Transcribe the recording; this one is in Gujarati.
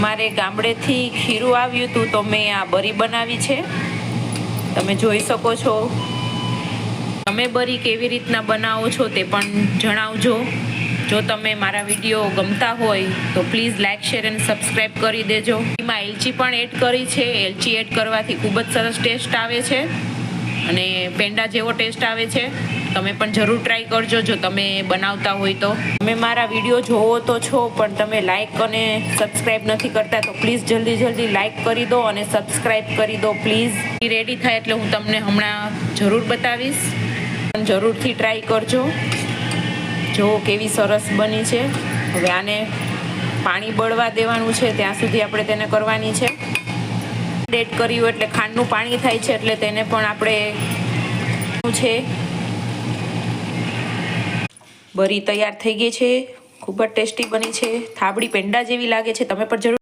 મારે ગામડેથી ખીરું આવ્યું હતું તો મેં આ બરી બનાવી છે, તમે જોઈ શકો છો। તમે બરી કેવી રીતના બનાવો છો તે પણ જણાવજો। જો તમે મારા વિડીયો ગમતા હોય તો પ્લીઝ લાઇક શેર અને સબસ્ક્રાઈબ કરી દેજો। એમાં એલચી પણ એડ કરી છે, એલચી એડ કરવાથી ખૂબ જ સરસ ટેસ્ટ આવે છે અને પેંડા જેવો ટેસ્ટ આવે છે। તમે પણ જરૂર ટ્રાય કરજો જો તમે બનાવતા હોય તો। તમે મારા વિડીયો જોવો તો છો પણ તમે લાઇક અને સબસ્ક્રાઈબ નથી કરતા તો પ્લીઝ જલ્દી લાઇક કરી દો અને સબસ્ક્રાઈબ કરી દો પ્લીઝ। રેડી થાય એટલે હું તમને હમણાં જરૂર બતાવીશ, જરૂરથી ટ્રાય કરજો। જો કેવી સરસ બની છે। હવે આને પાણી બળવા દેવાનું છે, ત્યાં સુધી આપણે તેને કરવાની છે। એડ કર્યું એટલે ખાંડનું પાણી થાય છે, એટલે તેને પણ આપણે છે। બરી તૈયાર થઈ ગઈ છે, ખૂબ જ ટેસ્ટી બની છે, થાબડી પેંડા જેવી લાગે છે। તમે પણ જરૂર